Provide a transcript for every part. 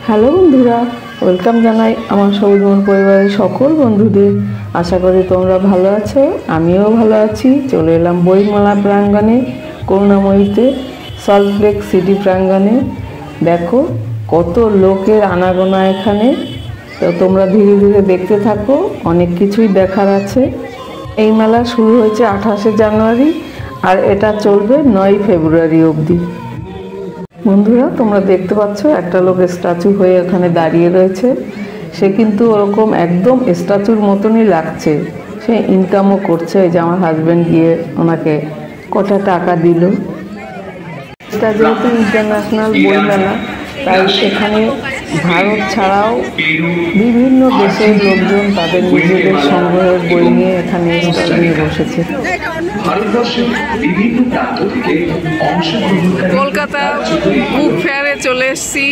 Hello বন্ধুরা, welcome জানাই আমার সবুজ মন পরিবারের সকল বন্ধুদের। আশা করি তোমরা ভালো আছো, আমিও ভালো আছি। চলে এলাম বইমেলা প্রাঙ্গণে, করুণাময়ীতে, সল্টলেক সিটি প্রাঙ্গণে। দেখো কত লোকের আনাগোনা এখানে। তো তোমরা ধীরে ধীরে দেখতে থাকো, অনেক কিছুই দেখার আছে। এই মেলা শুরু হয়েছে 28শে জানুয়ারি আর এটা চলবে 9ই ফেব্রুয়ারি অবধি। বন্ধুরা, তোমরা দেখতে পাচ্ছ একটা লোক স্ট্যাচু হয়ে ওখানে দাঁড়িয়ে রয়েছে। সে কিন্তু ওরকম একদম স্ট্যাচুর মতনই লাগছে। সে ইনকামও করছে। এই যে আমার হাজব্যান্ড গিয়ে ওনাকে কটা টাকা দিল। এটা যেহেতু ইন্টারন্যাশনাল বইমেলা, তাই এখানে ভারত ছাড়াও বিভিন্ন দেশের লোকজন তাদের নিজেদের সংগ্রহের বই নিয়ে এখানে স্টল নিয়ে বসেছে। কলকাতা বুক ফেয়ারে চলে এসেছি।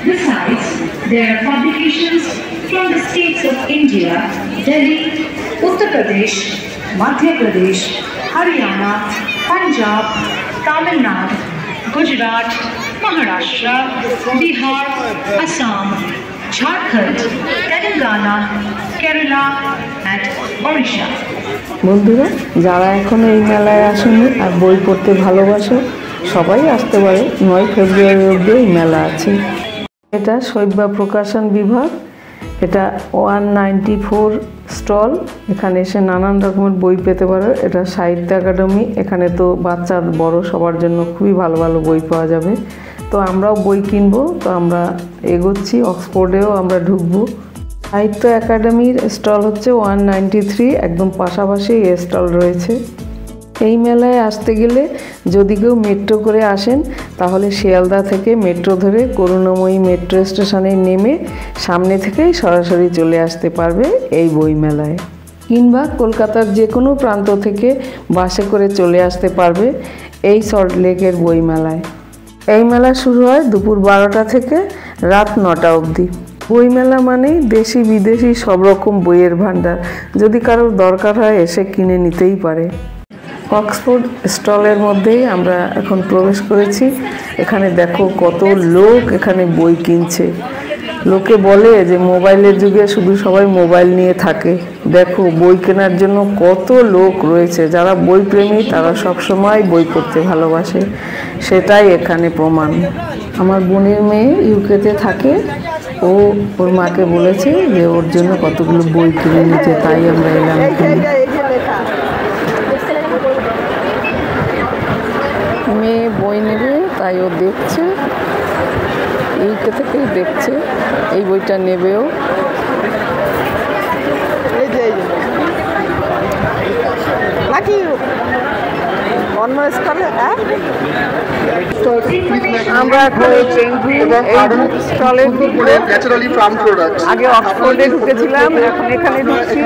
Besides, there are publications from the states of India, Delhi, Uttar Pradesh, Madhya Pradesh, Haryana, Punjab, Tamil Nadu, Gujarat, Maharashtra, Bihar, Assam, Jharkhand, Telangana, Kerala and Odisha. বন্ধুরা, যারা এখনো এই মেলায় আসেনি আর বই পড়তে ভালোবাসো, সবাই আসতে পারে। 9 ফেব্রুয়ারি অবধি এই মেলা আছে। এটা শৈবা প্রকাশন বিভাগ। এটা 194 স্টল। এখানে এসে নানান রকমের বই পেতে পারো। এটা সাহিত্য একাডেমি। এখানে তো বাচ্চা বড় সবার জন্য খুবই ভালো ভালো বই পাওয়া যাবে। তো আমরাও বই কিনবো। তো আমরা এগোচ্ছি, অক্সফোর্ডেও আমরা ঢুকবো। সাহিত্য একাডেমির স্টল হচ্ছে 193, একদম পাশাপাশি এই স্টল রয়েছে। এই মেলায় আসতে গেলে যদি কেউ মেট্রো করে আসেন, তাহলে শিয়ালদা থেকে মেট্রো ধরে করুণাময়ী মেট্রো স্টেশনে নেমে সামনে থেকেই সরাসরি চলে আসতে পারবে এই বই মেলায়। কিংবা কলকাতার যে কোনো প্রান্ত থেকে বাসে করে চলে আসতে পারবে এই সল্টলেকের বই মেলায়। এই মেলা শুরু হয় দুপুর 12টা থেকে রাত 9টা অবধি। বইমেলা মানেই দেশি বিদেশি সব রকম বইয়ের ভাণ্ডার। যদি কারোর দরকার হয় এসে কিনে নিতেই পারে। অক্সফোর্ড স্টলের মধ্যেই আমরা এখন প্রবেশ করেছি। এখানে দেখো কত লোক এখানে বই কিনছে। লোকে বলে যে মোবাইলের যুগে শুধু সবাই মোবাইল নিয়ে থাকে। দেখো বই কেনার জন্য কত লোক রয়েছে। যারা বই প্রেমী তারা সবসময় বই পড়তে ভালোবাসে, সেটাই এখানে প্রমাণ। আমার বোনের মেয়ে ইউকেতে থাকে। ও ওর মাকে বলেছে যে ওর জন্য কতগুলো বই কিনে নিতে, তাই আমরা এলাম এখানে। মেয়ে বই নেবে তাই ও দেখছে, ইউকে থেকেই দেখছে। এই বইটা নেবেও। আমরা আগে অক্সফোর্ডে ঢুকেছিলাম, এখন এখানে ঢুকছি।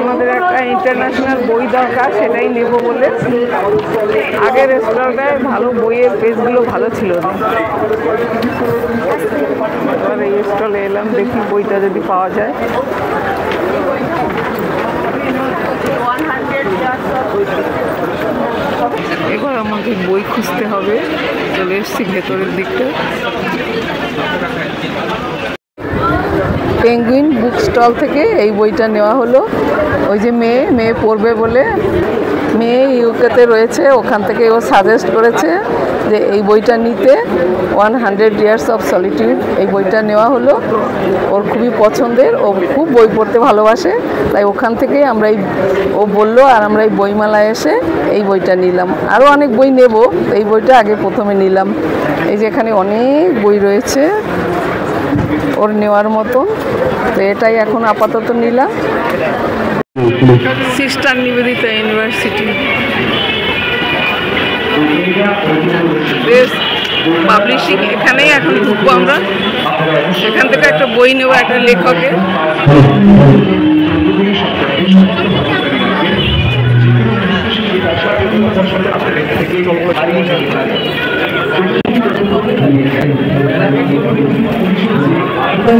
আমাদের একটা ইন্টারন্যাশনাল বই দরকার, সেটাই নেব বলে। আগের স্টলটায় ভালো বইয়ের পেজগুলো ভালো ছিল না। এবার এই স্টলে এলাম, দেখি বইটা যদি পাওয়া যায়। এবার আমাকে বই খুঁজতে হবে। চলে এসেছি ভেতরের দিকটা। পেঙ্গুইন বুক স্টল থেকে এই বইটা নেওয়া হলো। ওই যে মেয়ে পড়বে বলে, মেয়ে ইউকেতে রয়েছে, ওখান থেকে ও সাজেস্ট করেছে যে এই বইটা নিতে। 100 Years of Solitude এই বইটা নেওয়া হলো। ওর খুবই পছন্দের, ও খুব বই পড়তে ভালোবাসে। তাই ওখান থেকেই আমরা ও বললো, আর আমরা এই বইমেলায় এসে এই বইটা নিলাম। আরও অনেক বই নেব, এই বইটা আগে প্রথমে নিলাম। এই যে এখানে অনেক বই রয়েছে ওর নেওয়ার মতো। তো এটাই এখন আপাতত নিলাম। সিস্টার নিবেদিতা ইউনিভার্সিটি পাবলিশিং, এখানেই এখন ঢুকবো আমরা। এখান থেকে একটা বই নেব একটা লেখকের।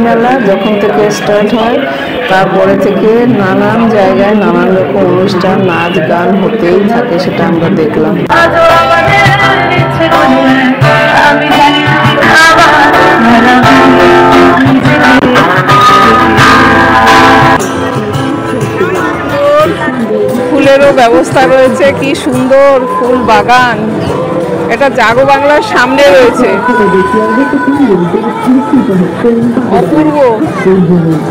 মেলা যখন থেকে স্টার্ট হয় তারপরে থেকে নানান জায়গায় নানান রকম অনুষ্ঠান, নাচ গান হতেই থাকে, সেটা আমরা দেখলাম। ব্যবস্থা রয়েছে, কি সুন্দর ফুল বাগান। এটা জাগো বাংলার সামনে রয়েছে, অপূর্ব।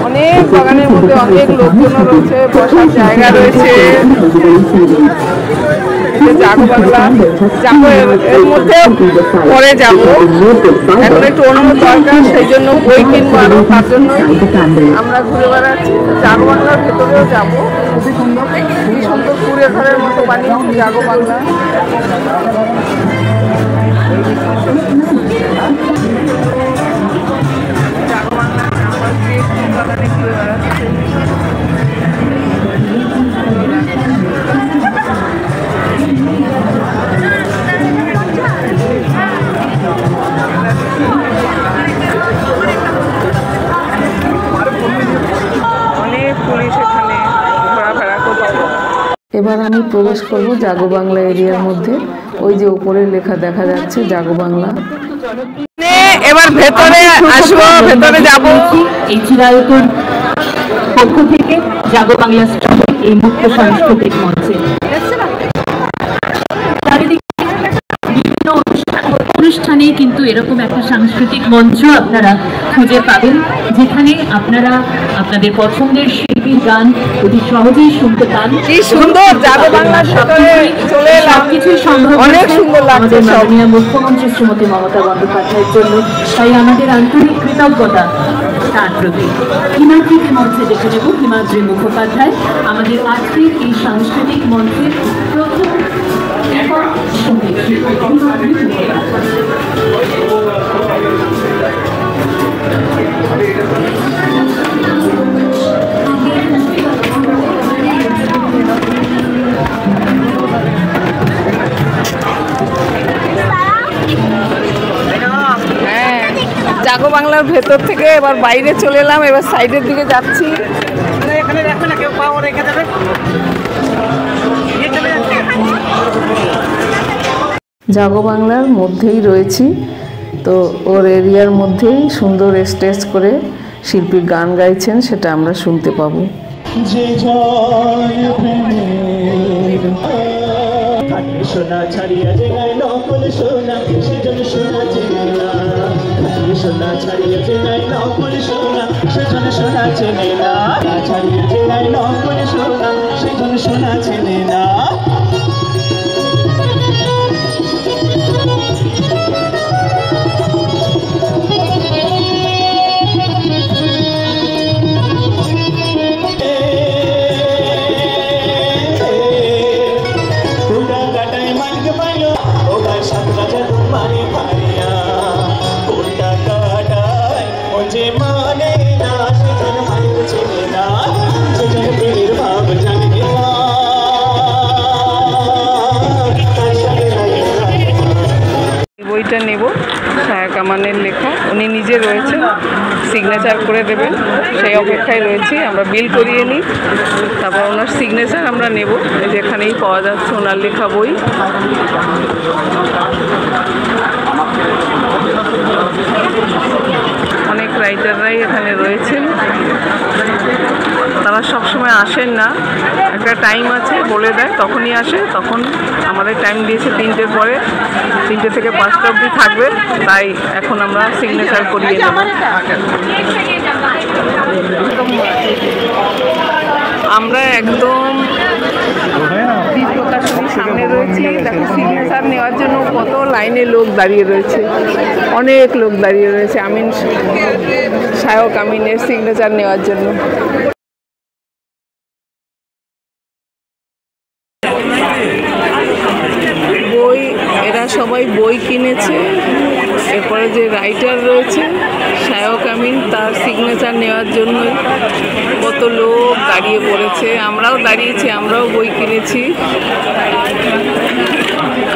অনেক বাগানের মধ্যে অনেক লোকজনও রয়েছে, বসার জায়গা রয়েছে। জাগো বাংলা যাবো, এর মধ্যে পরে যাবো, এখন একটু অন্য দরকার, সেই জন্য বই কিনবো আরো, তার জন্য আমরা ঘুরে বেড়াচ্ছি। জাগো বাংলার ভেতরেও যাবো, খুবই সুন্দর, খুবই সুন্দর কুড়ে ঘরের মতো বানিয়েছি জাগো বাংলা। জাগো বাংলা বাগানে ঘুরে বেড়াচ্ছি। এবার আমি প্রবেশ করব জাগো বাংলা এরিয়ার মধ্যে। ওই যে উপরে লেখা দেখা যাচ্ছে জাগো বাংলা। এবার ভেতরে আসবো, ভেতরে যাব। এই চিরায়তর পক্ষ থেকে জাগো বাংলা এই মুক্ত সাংস্কৃতিক মঞ্চে বিভিন্ন অনুষ্ঠানে কিন্তু এরকম একটা সাংস্কৃতিক মঞ্চ আপনারা খুঁজে পাবেন, যেখানে আপনারা আপনাদের পছন্দের শিল্পীর গান অতি সহজেই শুনতে পান। কি সুন্দর জাগো বাংলার সাথে চলে এলাম, সবকিছুই সম্ভব, অনেক সুন্দর লাগছে। মাননীয় মুখ্যমন্ত্রী শ্রীমতী মমতা বন্দ্যোপাধ্যায়ের জন্য তাই আমাদের আন্তরিক কৃতজ্ঞতা তার প্রতি। হিমাদ্রিকে মঞ্চে দেখে নেব হিমাদ্রি মুখোপাধ্যায়, আমাদের আজকের এই সাংস্কৃতিক মঞ্চের প্রথম জাগো বাংলার ভেতর থেকে এবার বাইরে চলে এলাম, এবার সাইডের দিকে যাচ্ছি। জাগো বাংলার মধ্যেই রয়েছি, তো ওর এরিয়ার মধ্যেই সুন্দর স্টেজ করে শিল্পী গান গাইছেন, সেটা আমরা শুনতে পাবো। সোনা ছাড়িয়া যে নাই নকল সোনা, সেজন সোনা চেনে না। সোনা ছাড়িয়া যে নাই নকল সোনা, সেজন সোনা চেনে না। ছাড়িয়া যে নাই নকল সোনা, সেজন সোনা চেনে না। বইটা নেব, ছায়া কামানের লেখা, উনি নিজে রয়েছেন, সিগনেচার করে দেবেন, সেই অপেক্ষায় রয়েছি। আমরা বিল করিয়ে নিই, তারপর ওনার সিগনেচার আমরা নেব। যেখানেই পাওয়া যাচ্ছে ওনার লেখা বই। অনেক রাইটাররাই এখানে রয়েছেন, তারা সবসময় আসেন না, একটা টাইম আছে বলে দেয়, তখনই আসে। তখন আমাদের টাইম দিয়েছে 3টের পরে, 3টে থেকে 5টা অবধি থাকবে, তাই এখন আমরা সিগনেচার করিয়ে নেব। আমরা একদম প্রকাশনীর সামনে রয়েছি। দেখো সিগনেচার নেওয়ার জন্য কত লাইনে লোক দাঁড়িয়ে রয়েছে, অনেক লোক দাঁড়িয়ে রয়েছে আমিন, শায়ক আমিনের সিগনেচার নেওয়ার জন্য। বই, এরা সবাই বই কিনেছে। এরপরে যে রাইটার রয়েছে শায়ক আমিন, তার সিগনেচার নেওয়ার জন্য কত লোক দাঁড়িয়ে পড়েছে। আমরাও দাঁড়িয়েছি, আমরাও বই কিনেছি।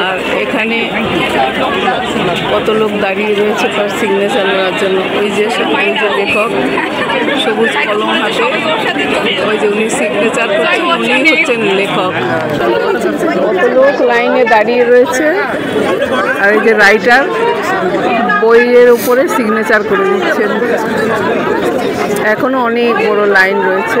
আর এখানে কত লোক দাঁড়িয়ে রয়েছে তার সিগনেচার নেওয়ার জন্য। ওই যে লেখক সবুজ কলম হাতে, ওই যে উনি সিগনেচার করছেন, উনি হচ্ছেন লেখক। কত লোক লাইনে দাঁড়িয়ে রয়েছে। আর এই যে রাইটার বইয়ের উপরে সিগনেচার করে দিচ্ছেন। এখনো অনেক বড় লাইন রয়েছে।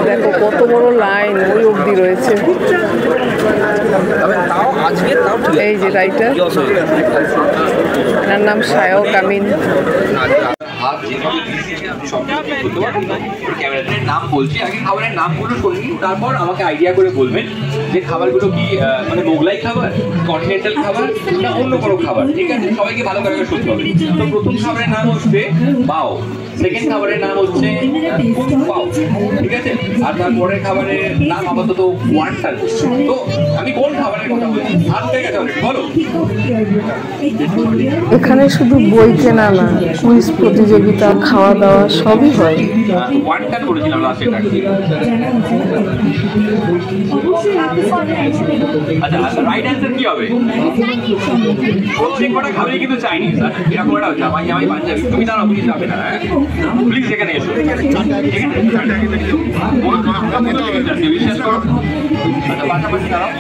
দেখো কত বড় লাইন ওই অবধি রয়েছে। এই যে রাইটার, এনার নাম সায়ক আমিন। ক্যামেরার নাম বলছি, আগে খাবারের নামগুলো শুনি, তারপর আমাকে আইডিয়া করে বলবেন যে খাবারগুলো কি মানে মোগলাই খাবার, কন্টিনেন্টাল খাবার না অন্য কোনো খাবার। ঠিক আছে, সবাইকে ভালো করে শুনতে হবে। তো প্রথম খাবারের নাম হচ্ছে পাও, সেকেন্ড খাবারের নাম হচ্ছে পাও, ঠিক আছে, আর তারপরের খাবারের নাম আপাতত ওয়ান্টান। তো আমি কোন খাবারের কথা বলছি? হাত থেকে গেছে অলরেডি, বলো। এখানে শুধু বই কেনা না, কুইজ প্রতিযোগিতা, খাওয়া দাওয়া সবই হয়। ওয়ান্টান করেছিলাম লাস্টে। আচ্ছা, রাইট অ্যান্সার কি হবে? প্রত্যেক কটা খাবারই কিন্তু চাইনিজ। এরকম একটা জামাই জামাই পাঞ্জাবি। তুমি দাঁড়াও, তুমি যাবে না, হ্যাঁ প্লিজ এখানে এসো। বিশ্বাস করো। আচ্ছা, পাশাপাশি দাঁড়াও,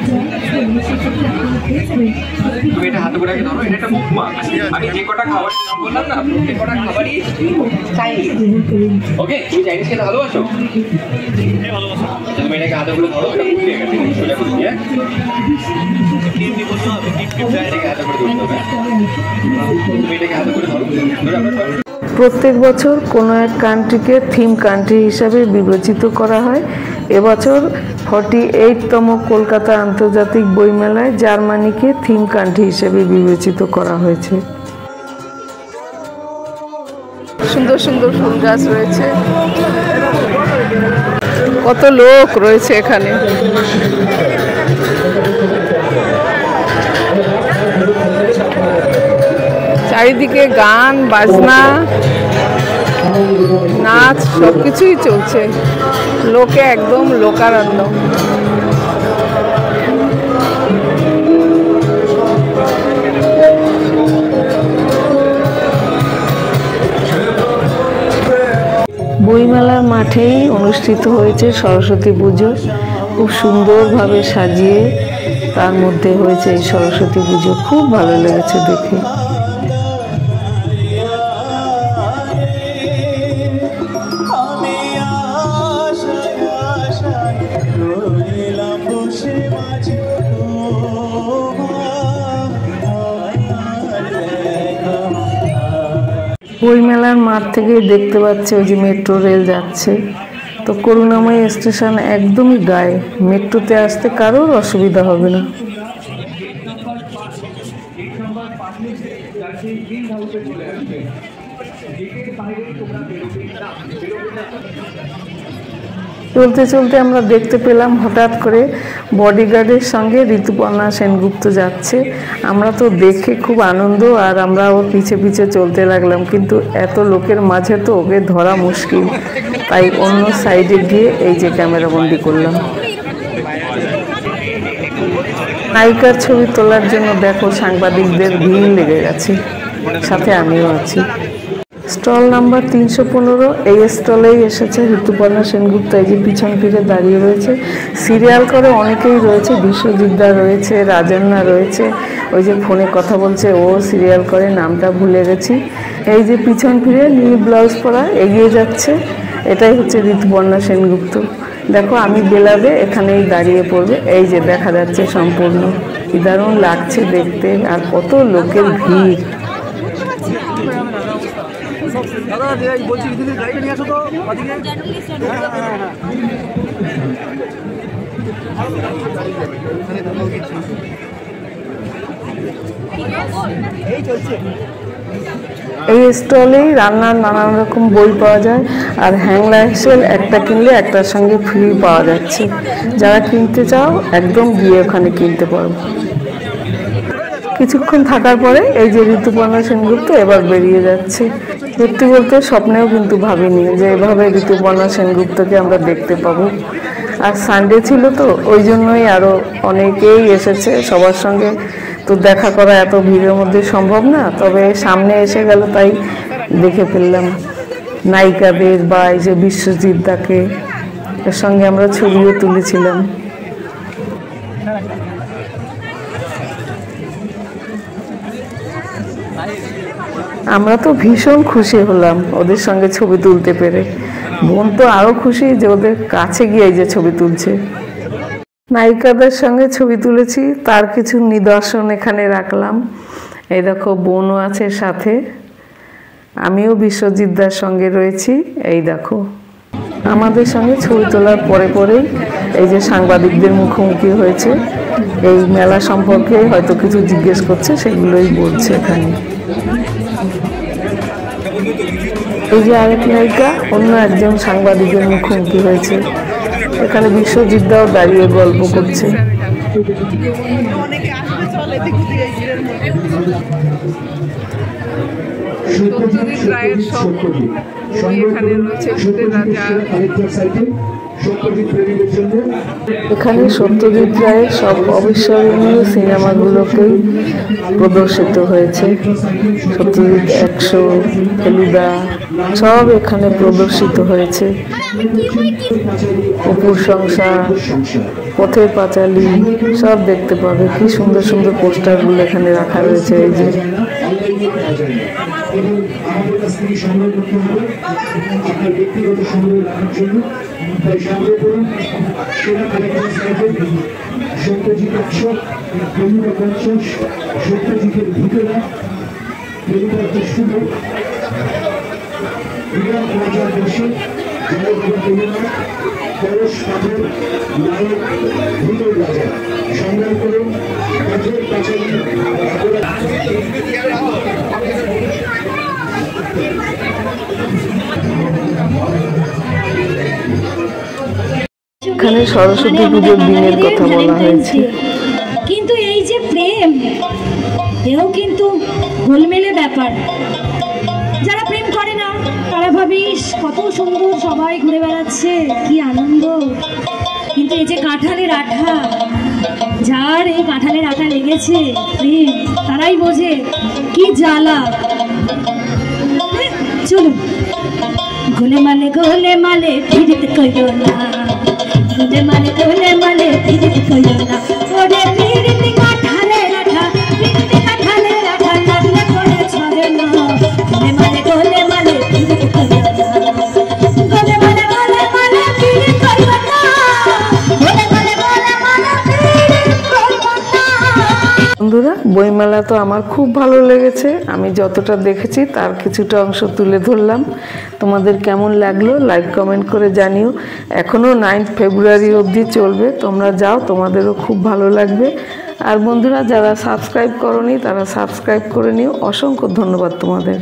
তুমি এটা হাতে করে ধরো। এটা একটা বুকমার্ক। আমি যে কটা খাবার বললাম না, প্রত্যেক কটা খাবারই চাইনিজ। ওকে, তুমি চাইনিজ খেতে ভালোবাসো? তুমি এটাকে হাতে করে ধরো, এটা উঠিয়ে গেছে, সোজা করে দিয়ে এটাকে হাতে করে ধরতে হবে। তুমি এটাকে হাতে করে ধরো। প্রত্যেক বছর কোনো এক কান্ট্রিকে থিম কান্ট্রি হিসাবে বিবেচিত করা হয়। এবছর 48তম কলকাতা আন্তর্জাতিক বইমেলায় জার্মানিকে থিম কান্ট্রি হিসেবে বিবেচিত করা হয়েছে। সুন্দর সুন্দর ফুল গাছ রয়েছে, কত লোক রয়েছে এখানে। চারিদিকে গান বাজনা নাচ সবকিছুই চলছে, লোকে একদম লোকারণ্য। বইমেলার মাঠেই অনুষ্ঠিত হয়েছে সরস্বতী পুজো, খুব সুন্দরভাবে সাজিয়ে তার মধ্যে হয়েছে এই সরস্বতী পুজো, খুব ভালো লেগেছে দেখে। বইমেলার মাঠ থেকে দেখতে পাচ্ছে ওই যে মেট্রো রেল যাচ্ছে। তো করুণাময়ী স্টেশন একদমই গায়ে, মেট্রোতে আসতে কারোর অসুবিধা হবে না। চলতে চলতে আমরা দেখতে পেলাম হঠাৎ করে বডিগার্ডের সঙ্গে ঋতুপর্ণা সেনগুপ্ত যাচ্ছে। আমরা তো দেখে খুব আনন্দ, আর আমরা ওর পিছে পিছে চলতে লাগলাম, কিন্তু এত লোকের মাঝে তো ওকে ধরা মুশকিল, তাই অন্য সাইডে গিয়ে এই যে ক্যামেরাবন্দি করলাম। নায়িকার ছবি তোলার জন্য দেখো সাংবাদিকদের ভিড় লেগে গেছে, সাথে আমিও আছি। স্টল নাম্বার 315, এই স্টলেই এসেছে ঋতুপর্ণা সেনগুপ্ত। এই যে পিছন ফিরে দাঁড়িয়ে রয়েছে, সিরিয়াল করে অনেকেই রয়েছে, বিশ্বজিৎদা রয়েছে, রাজন্না রয়েছে, ওই যে ফোনে কথা বলছে ও সিরিয়াল করে, নামটা ভুলে গেছি। এই যে পিছন ফিরে নীল ব্লাউজ পরা এগিয়ে যাচ্ছে, এটাই হচ্ছে ঋতুপর্ণা সেনগুপ্ত। দেখো আমি বেলাবে এখানেই দাঁড়িয়ে পড়বে, এই যে দেখা যাচ্ছে সম্পূর্ণ, কি দারুণ লাগছে দেখতে, আর কত লোকের ভিড়। এই স্টলেই রান্নার নানান রকম বই পাওয়া যায়, আর হ্যাংলা হেসেল একটা কিনলে একটার সঙ্গে ফ্রি পাওয়া যাচ্ছে। যারা কিনতে চাও একদম গিয়ে ওখানে কিনতে পারবো। কিছুক্ষণ থাকার পরে এই যে ঋতুপর্ণা সেনগুপ্ত এবার বেরিয়ে যাচ্ছে। সত্যি বলতে স্বপ্নেও কিন্তু ভাবিনি যে এভাবে ঋতুপর্ণা সেনগুপ্তকে আমরা দেখতে পাবো। আর সানডে ছিল তো ওই জন্যই আরও অনেকেই এসেছে, সবার সঙ্গে তো দেখা করা এত ভিড়ের মধ্যে সম্ভব না, তবে সামনে এসে গেল তাই দেখে ফেললাম নায়িকাদের, বা এই যে বিশ্বজিৎদাকে, এর সঙ্গে আমরা ছবিও তুলেছিলাম। আমরা তো ভীষণ খুশি হলাম ওদের সঙ্গে ছবি তুলতে পেরে। বোন তো আরও খুশি যে ওদের কাছে গিয়ে এই যে ছবি তুলছে। নায়িকাদের সঙ্গে ছবি তুলেছি, তার কিছু নিদর্শন এখানে রাখলাম। এই দেখো বোনও আছে সাথে, আমিও বিশ্বজিৎদার সঙ্গে রয়েছি। এই দেখো আমাদের সঙ্গে ছবি তোলার পরে পরেই এই যে সাংবাদিকদের মুখোমুখি হয়েছে, এই মেলা সম্পর্কে হয়তো কিছু জিজ্ঞেস করছে, সেগুলোই বলছে এখানে। এই যে আরেক নায়িকা অন্য একজন সাংবাদিকের মুখোমুখি হয়েছে, এখানে বিশ্বজিৎদাও দাঁড়িয়ে গল্প করছে। সত্যজিৎ রায়ের সব বই এখানে রয়েছে, ভূতের রাজা। এখানে সত্যজিৎ রায়ের সব অবিস্মরণীয় সিনেমাগুলোকেই প্রদর্শিত হয়েছে। সত্যজিৎ 100, ফেলুদা সব এখানে প্রদর্শিত হয়েছে। অপুর সংসার, পথের পাঁচালী সব দেখতে পাবে। কি সুন্দর সুন্দর পোস্টারগুলো এখানে রাখা রয়েছে। এই যে আমাদের কাছ থেকে সংগ্রহ করতে হবে আপনার ব্যক্তিগত সংগ্রহ রাখার জন্য। তাই সংগ্রহ করুন সেরা কালেকশন সাইকেল, সত্যজিৎ 100, ফেলুদা 50, সত্যজিতের ভিতরা, ফেলুদা 200, বিরাট রাজার বসে, জয়গুরু ফেলুদা, পরশ পাথর, নায়ক, ভূতের রাজা। সংগ্রহ করুন পথের পাঁচালী। এখানে সরস্বতী পুজোর দিনের কথা বলা হয়েছে। কিন্তু এই যে প্রেম, এও কিন্তু গোলমেলে ব্যাপার। যারা প্রেম করে না তারা ভাবিস কত সুন্দর, সবাই ঘুরে বেড়াচ্ছে, কি আনন্দ। কিন্তু এই যে কাঁঠালের আঠা, যার এই কাঁঠালের আঠা লেগেছে প্রেম, তারাই বোঝে কি জ্বালা। চলুন গোলে মালে ফিরিতে কইও না, গোলে মালে ফিরিতে কইও না, ওরে ফিরিতে কাঁঠালের আঠা, ফিরিতে কাঁঠালের আঠা লাগলে করে ছড়ে না। গোলে মালে ফিরিতে কইও না, গোলে মালে ফিরিতে কইও না, গোলে মালে ফিরিতে কইও না। বন্ধুরা, বইমেলা তো আমার খুব ভালো লেগেছে। আমি যতটা দেখেছি তার কিছুটা অংশ তুলে ধরলাম। তোমাদের কেমন লাগলো লাইক কমেন্ট করে জানিও। এখনও 9 ফেব্রুয়ারি অবধি চলবে, তোমরা যাও, তোমাদেরও খুব ভালো লাগবে। আর বন্ধুরা যারা সাবস্ক্রাইব করোনি তারা সাবস্ক্রাইব করে নিও। অসংখ্য ধন্যবাদ তোমাদের।